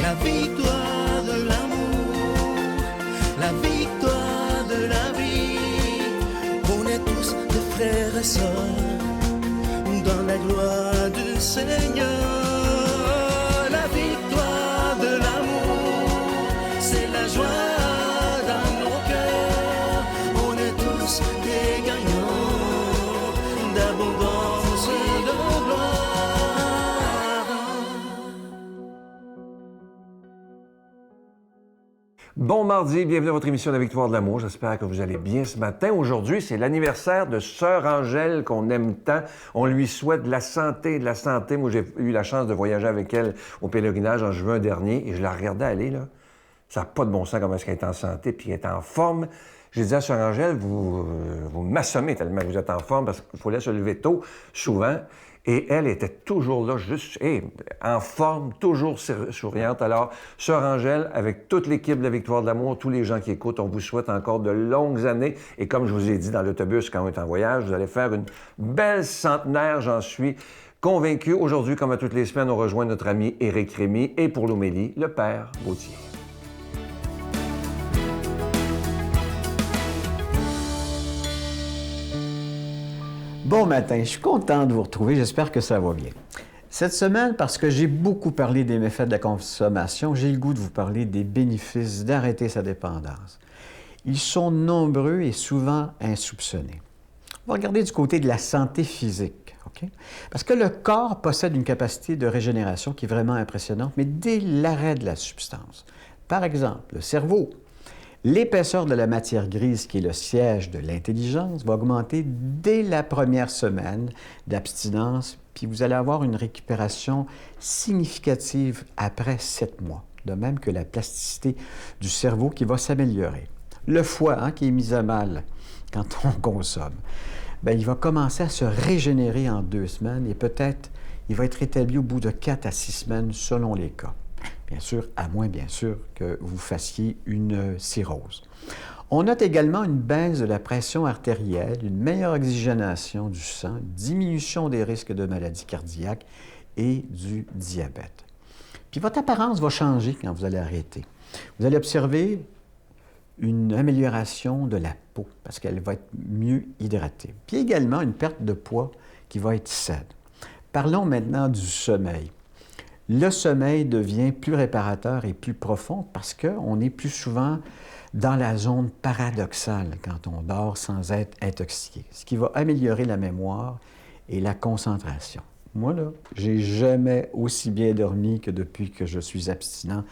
la victoire de l'amour, la victoire de la vie. On est tous des frères et sœurs dans la gloire du Seigneur. La victoire de l'amour, c'est la joie dans nos cœurs. On est tous des gagnants d'abondance de gloire. Bon mardi, bienvenue à votre émission La Victoire de l'amour. J'espère que vous allez bien ce matin. Aujourd'hui, c'est l'anniversaire de Sœur Angèle qu'on aime tant. On lui souhaite de la santé, de la santé. Moi, j'ai eu la chance de voyager avec elle au pèlerinage en juin dernier et je la regardais aller, là. Ça n'a pas de bon sens comment est-ce qu'elle est en santé puis elle est en forme. J'ai dit à Sœur Angèle, vous m'assommez tellement que vous êtes en forme parce qu'il fallait se lever tôt, souvent. Et elle était toujours là, juste en forme, toujours souriante. Alors, Sœur Angèle, avec toute l'équipe de La Victoire de l'amour, tous les gens qui écoutent, on vous souhaite encore de longues années. Et comme je vous ai dit dans l'autobus quand on est en voyage, vous allez faire une belle centenaire, j'en suis convaincu. Aujourd'hui, comme à toutes les semaines, on rejoint notre ami Éric Rémy et pour l'homélie, le Père Gauthier. Bon matin, je suis content de vous retrouver, j'espère que ça va bien. Cette semaine, parce que j'ai beaucoup parlé des méfaits de la consommation, j'ai le goût de vous parler des bénéfices d'arrêter sa dépendance. Ils sont nombreux et souvent insoupçonnés. On va regarder du côté de la santé physique, OK? Parce que le corps possède une capacité de régénération qui est vraiment impressionnante, mais dès l'arrêt de la substance. Par exemple, le cerveau. L'épaisseur de la matière grise, qui est le siège de l'intelligence, va augmenter dès la première semaine d'abstinence, puis vous allez avoir une récupération significative après 7 mois, de même que la plasticité du cerveau qui va s'améliorer. Le foie, qui est mis à mal quand on consomme, bien, il va commencer à se régénérer en 2 semaines et peut-être il va être rétabli au bout de 4 à 6 semaines selon les cas. Bien sûr, à moins, bien sûr, que vous fassiez une cirrhose. On note également une baisse de la pression artérielle, une meilleure oxygénation du sang, une diminution des risques de maladies cardiaques et du diabète. Puis votre apparence va changer quand vous allez arrêter. Vous allez observer une amélioration de la peau parce qu'elle va être mieux hydratée. Puis également une perte de poids qui va être saine. Parlons maintenant du sommeil. Le sommeil devient plus réparateur et plus profond parce qu'on est plus souvent dans la zone paradoxale quand on dort sans être intoxiqué, ce qui va améliorer la mémoire et la concentration. Moi, là, j'ai jamais aussi bien dormi que depuis que je suis abstinent.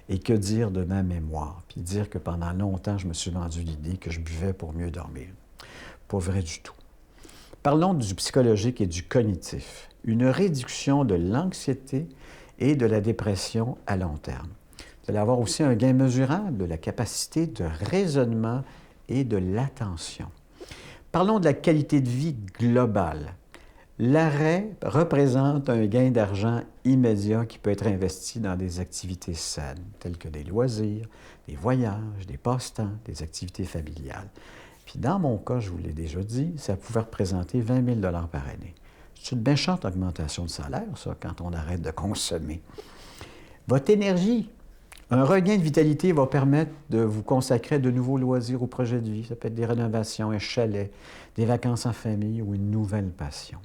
Et que dire de ma mémoire? Puis dire que pendant longtemps, je me suis vendu l'idée que je buvais pour mieux dormir. Pas vrai du tout. Parlons du psychologique et du cognitif. Une réduction de l'anxiété et de la dépression à long terme. Vous allez avoir aussi un gain mesurable de la capacité de raisonnement et de l'attention. Parlons de la qualité de vie globale. L'arrêt représente un gain d'argent immédiat qui peut être investi dans des activités saines, telles que des loisirs, des voyages, des passe-temps, des activités familiales. Puis dans mon cas, je vous l'ai déjà dit, ça pouvait représenter 20 000 $ par année. C'est une méchante augmentation de salaire, ça, quand on arrête de consommer. Votre énergie, un regain de vitalité va permettre de vous consacrer de nouveaux loisirs ou projets de vie. Ça peut être des rénovations, un chalet, des vacances en famille ou une nouvelle passion.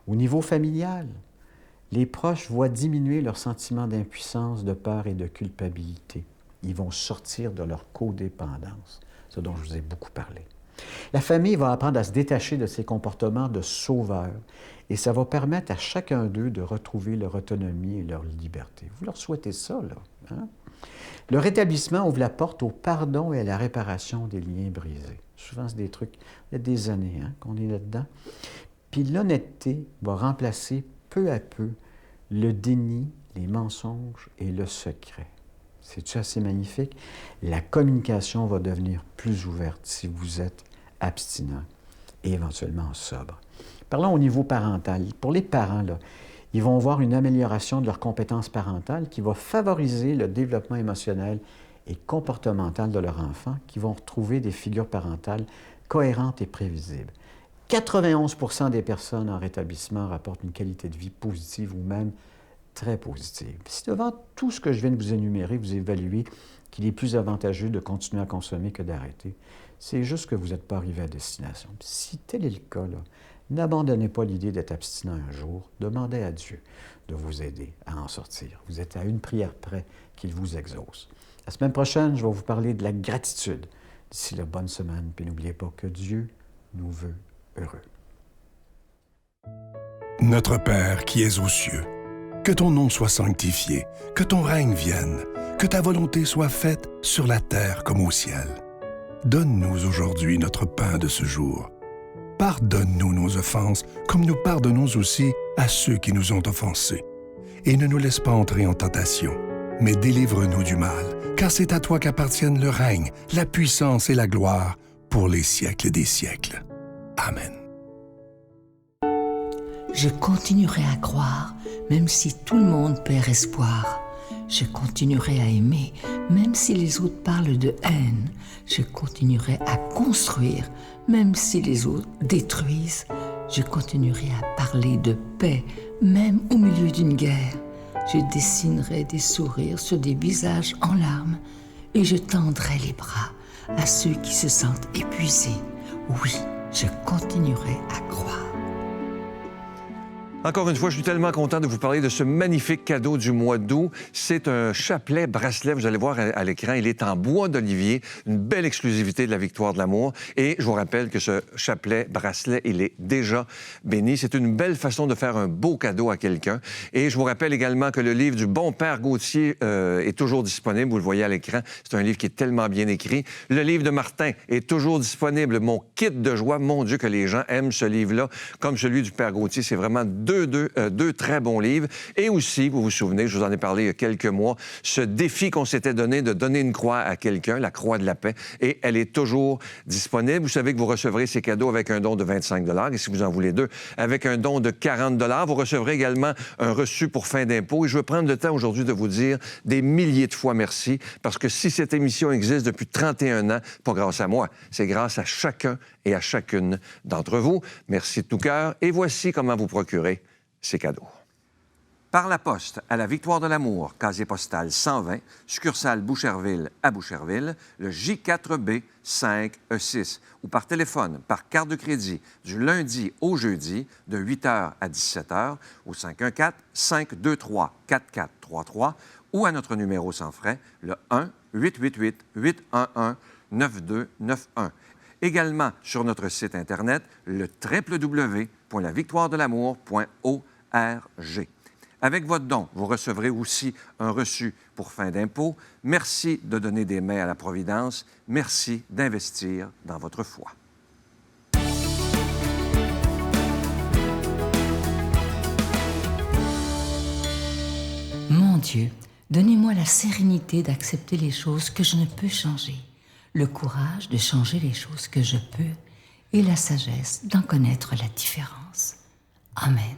Au niveau familial, les proches voient diminuer leur sentiment d'impuissance, de peur et de culpabilité. Ils vont sortir de leur codépendance, ce dont je vous ai beaucoup parlé. La famille va apprendre à se détacher de ses comportements de sauveur et ça va permettre à chacun d'eux de retrouver leur autonomie et leur liberté. Vous leur souhaitez ça, là? Hein? Le rétablissement ouvre la porte au pardon et à la réparation des liens brisés. Souvent, c'est des trucs, il y a des années qu'on est là-dedans. Puis l'honnêteté va remplacer peu à peu le déni, les mensonges et le secret. C'est-tu assez magnifique? La communication va devenir plus ouverte si vous êtes abstinent et éventuellement sobre. Parlons au niveau parental. Pour les parents, là, ils vont voir une amélioration de leurs compétences parentales qui va favoriser le développement émotionnel et comportemental de leur enfant, qui vont retrouver des figures parentales cohérentes et prévisibles. 91 % des personnes en rétablissement rapportent une qualité de vie positive ou même très positive. Si devant tout ce que je viens de vous énumérer, vous évaluez qu'il est plus avantageux de continuer à consommer que d'arrêter, c'est juste que vous n'êtes pas arrivé à destination. Si tel est le cas, là, n'abandonnez pas l'idée d'être abstinent un jour. Demandez à Dieu de vous aider à en sortir. Vous êtes à une prière près qu'il vous exauce. La semaine prochaine, je vais vous parler de la gratitude. D'ici là, bonne semaine, puis n'oubliez pas que Dieu nous veut heureux. Notre Père qui es aux cieux, que ton nom soit sanctifié, que ton règne vienne, que ta volonté soit faite sur la terre comme au ciel. Donne-nous aujourd'hui notre pain de ce jour. Pardonne-nous nos offenses, comme nous pardonnons aussi à ceux qui nous ont offensés. Et ne nous laisse pas entrer en tentation, mais délivre-nous du mal, car c'est à toi qu'appartiennent le règne, la puissance et la gloire pour les siècles des siècles. Amen. Je continuerai à croire, même si tout le monde perd espoir. Je continuerai à aimer, même si les autres parlent de haine. Je continuerai à construire, même si les autres détruisent. Je continuerai à parler de paix, même au milieu d'une guerre. Je dessinerai des sourires sur des visages en larmes et je tendrai les bras à ceux qui se sentent épuisés. Oui, je continuerai à croire. Encore une fois, je suis tellement content de vous parler de ce magnifique cadeau du mois d'août. C'est un chapelet bracelet, vous allez voir à l'écran, il est en bois d'olivier, une belle exclusivité de la Victoire de l'amour. Et je vous rappelle que ce chapelet bracelet, il est déjà béni. C'est une belle façon de faire un beau cadeau à quelqu'un. Et je vous rappelle également que le livre du bon Père Gauthier est toujours disponible, vous le voyez à l'écran. C'est un livre qui est tellement bien écrit. Le livre de Martin est toujours disponible, Mon kit de joie. Mon Dieu, que les gens aiment ce livre-là, comme celui du Père Gauthier. C'est vraiment deux très bons livres. Et aussi, vous vous souvenez, je vous en ai parlé il y a quelques mois, ce défi qu'on s'était donné de donner une croix à quelqu'un, la croix de la paix, et elle est toujours disponible. Vous savez que vous recevrez ces cadeaux avec un don de 25 $, et si vous en voulez deux, avec un don de 40 $. Vous recevrez également un reçu pour fin d'impôt. Et je veux prendre le temps aujourd'hui de vous dire des milliers de fois merci, parce que si cette émission existe depuis 31 ans, pas grâce à moi, c'est grâce à chacun et à chacune d'entre vous. Merci de tout cœur. Et voici comment vous procurer ces cadeaux. Par la poste à la Victoire de l'amour, casier postal 120, succursale Boucherville à Boucherville, le J4B 5E6, ou par téléphone, par carte de crédit, du lundi au jeudi, de 8h à 17h, au 514-523-4433, ou à notre numéro sans frais, le 1-888-811-9291. Également sur notre site Internet, le www.lavictoiredelamour.org. Avec votre don, vous recevrez aussi un reçu pour fin d'impôt. Merci de donner des mains à la Providence. Merci d'investir dans votre foi. Mon Dieu, donnez-moi la sérénité d'accepter les choses que je ne peux changer, le courage de changer les choses que je peux et la sagesse d'en connaître la différence. Amen.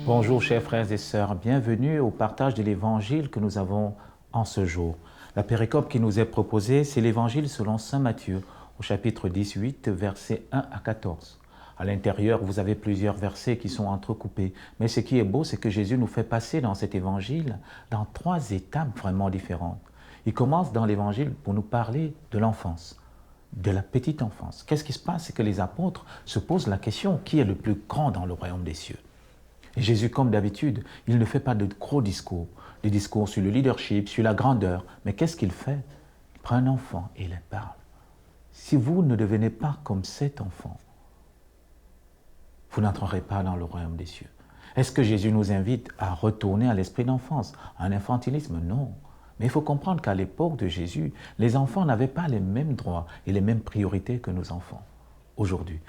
Bonjour chers frères et sœurs, bienvenue au partage de l'Évangile que nous avons en ce jour. La péricope qui nous est proposée, c'est l'Évangile selon saint Matthieu, au chapitre 18, versets 1 à 14. À l'intérieur, vous avez plusieurs versets qui sont entrecoupés. Mais ce qui est beau, c'est que Jésus nous fait passer dans cet Évangile dans 3 étapes vraiment différentes. Il commence dans l'Évangile pour nous parler de l'enfance, de la petite enfance. Qu'est-ce qui se passe? C'est que les apôtres se posent la question, qui est le plus grand dans le royaume des cieux? Et Jésus, comme d'habitude, il ne fait pas de gros discours, des discours sur le leadership, sur la grandeur. Mais qu'est-ce qu'il fait? Il prend un enfant et il en parle. Si vous ne devenez pas comme cet enfant, vous n'entrerez pas dans le royaume des cieux. Est-ce que Jésus nous invite à retourner à l'esprit d'enfance, à un infantilisme? Non. Mais il faut comprendre qu'à l'époque de Jésus, les enfants n'avaient pas les mêmes droits et les mêmes priorités que nos enfants. Aujourd'hui,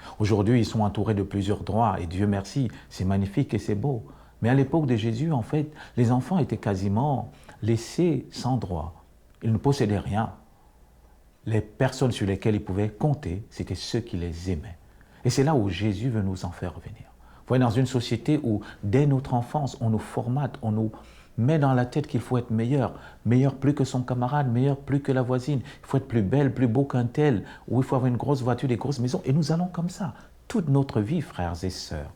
ils sont entourés de plusieurs droits et Dieu merci, c'est magnifique et c'est beau. Mais à l'époque de Jésus, en fait, les enfants étaient quasiment laissés sans droit. Ils ne possédaient rien. Les personnes sur lesquelles ils pouvaient compter, c'était ceux qui les aimaient. Et c'est là où Jésus veut nous en faire revenir. Vous voyez, dans une société où, dès notre enfance, on nous formate, on nous met dans la tête qu'il faut être meilleur, meilleur plus que son camarade, meilleur plus que la voisine, il faut être plus belle, plus beau qu'un tel, ou il faut avoir une grosse voiture, des grosses maisons, et nous allons comme ça. Toute notre vie, frères et sœurs,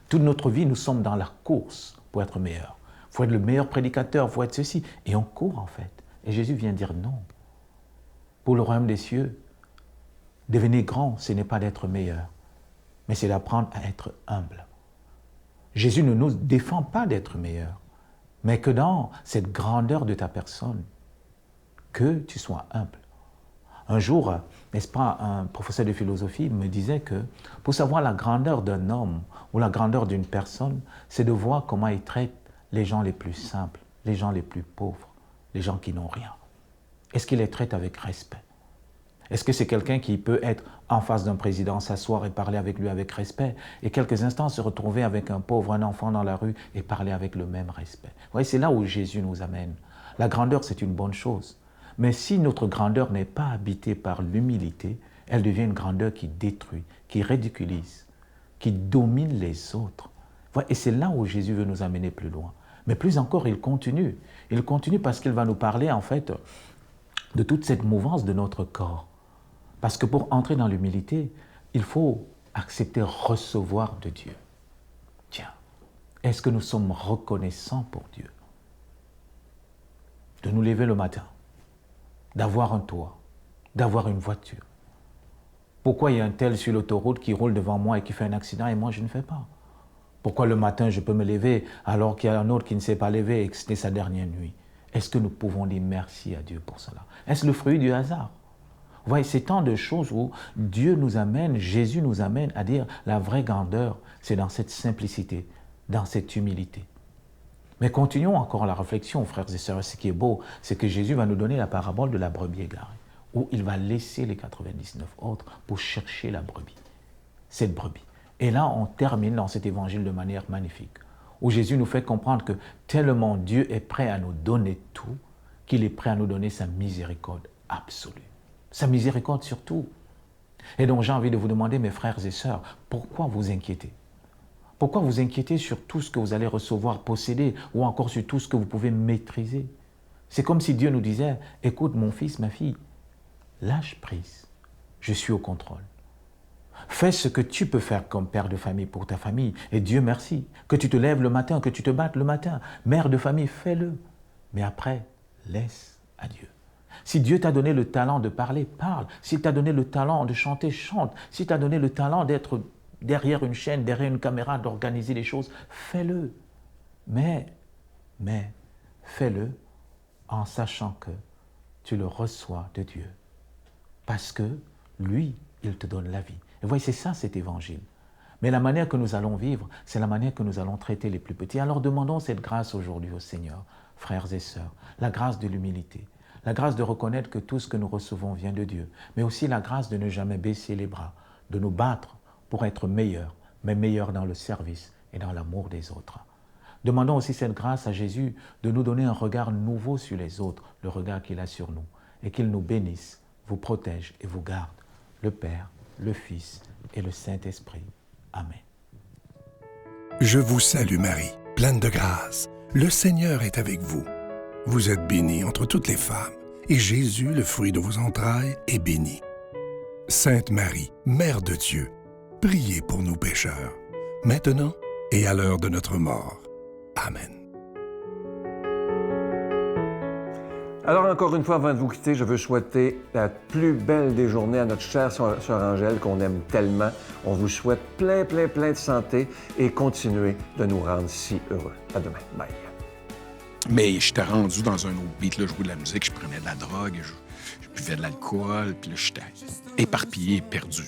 toute notre vie, nous sommes dans la course pour être meilleurs. Il faut être le meilleur prédicateur, il faut être ceci, et on court en fait. Et Jésus vient dire non. Pour le royaume des cieux, devenir grand, ce n'est pas d'être meilleur, mais c'est d'apprendre à être humble. Jésus ne nous défend pas d'être meilleur, mais que dans cette grandeur de ta personne, que tu sois humble. Un jour, n'est-ce pas, un professeur de philosophie me disait que pour savoir la grandeur d'un homme ou la grandeur d'une personne, c'est de voir comment il traite les gens les plus simples, les gens les plus pauvres, les gens qui n'ont rien. Est-ce qu'il les traite avec respect? Est-ce que c'est quelqu'un qui peut être en face d'un président, s'asseoir et parler avec lui avec respect, et quelques instants se retrouver avec un pauvre, un enfant dans la rue et parler avec le même respect? Vous voyez, c'est là où Jésus nous amène. La grandeur, c'est une bonne chose. Mais si notre grandeur n'est pas habitée par l'humilité, elle devient une grandeur qui détruit, qui ridiculise, qui domine les autres. Et c'est là où Jésus veut nous amener plus loin. Mais plus encore, il continue. Il continue parce qu'il va nous parler, en fait, de toute cette mouvance de notre corps. Parce que pour entrer dans l'humilité, il faut accepter recevoir de Dieu. Tiens, est-ce que nous sommes reconnaissants pour Dieu? De nous lever le matin, d'avoir un toit, d'avoir une voiture. Pourquoi il y a un tel sur l'autoroute qui roule devant moi et qui fait un accident et moi je ne fais pas? Pourquoi le matin je peux me lever alors qu'il y a un autre qui ne s'est pas levé et que c'était sa dernière nuit? Est-ce que nous pouvons dire merci à Dieu pour cela? Est-ce le fruit du hasard? Vous voyez, c'est tant de choses où Dieu nous amène, Jésus nous amène à dire la vraie grandeur, c'est dans cette simplicité, dans cette humilité. Mais continuons encore la réflexion, frères et sœurs. Ce qui est beau, c'est que Jésus va nous donner la parabole de la brebis égarée, où il va laisser les 99 autres pour chercher la brebis, cette brebis. Et là, on termine dans cet évangile de manière magnifique, où Jésus nous fait comprendre que tellement Dieu est prêt à nous donner tout, qu'il est prêt à nous donner sa miséricorde absolue. Sa miséricorde surtout. Et donc j'ai envie de vous demander, mes frères et sœurs, pourquoi vous inquiétez? Pourquoi vous inquiétez sur tout ce que vous allez recevoir, posséder, ou encore sur tout ce que vous pouvez maîtriser? C'est comme si Dieu nous disait, écoute mon fils, ma fille, lâche prise, je suis au contrôle. Fais ce que tu peux faire comme père de famille pour ta famille, et Dieu merci. Que tu te lèves le matin, que tu te battes le matin, mère de famille, fais-le. Mais après, laisse à Dieu. Si Dieu t'a donné le talent de parler, parle. S'il t'a donné le talent de chanter, chante. S'il t'a donné le talent d'être derrière une chaîne, derrière une caméra, d'organiser les choses, fais-le. Mais, fais-le en sachant que tu le reçois de Dieu. Parce que lui, il te donne la vie. Et vous voyez, c'est ça cet évangile. Mais la manière que nous allons vivre, c'est la manière que nous allons traiter les plus petits. Alors demandons cette grâce aujourd'hui au Seigneur, frères et sœurs, la grâce de l'humilité. La grâce de reconnaître que tout ce que nous recevons vient de Dieu, mais aussi la grâce de ne jamais baisser les bras, de nous battre pour être meilleurs, mais meilleurs dans le service et dans l'amour des autres. Demandons aussi cette grâce à Jésus de nous donner un regard nouveau sur les autres, le regard qu'il a sur nous, et qu'il nous bénisse, vous protège et vous garde, le Père, le Fils et le Saint-Esprit. Amen. Je vous salue Marie, pleine de grâce. Le Seigneur est avec vous. Vous êtes bénie entre toutes les femmes, et Jésus, le fruit de vos entrailles, est béni. Sainte Marie, Mère de Dieu, priez pour nous pécheurs, maintenant et à l'heure de notre mort. Amen. Alors, encore une fois, avant de vous quitter, je veux souhaiter la plus belle des journées à notre chère sœur Angèle, qu'on aime tellement. On vous souhaite plein de santé et continuez de nous rendre si heureux. À demain. Bye. Mais j'étais rendu dans un autre beat, là, je jouais de la musique, je prenais de la drogue, je buvais de l'alcool, puis là, j'étais éparpillé, perdu.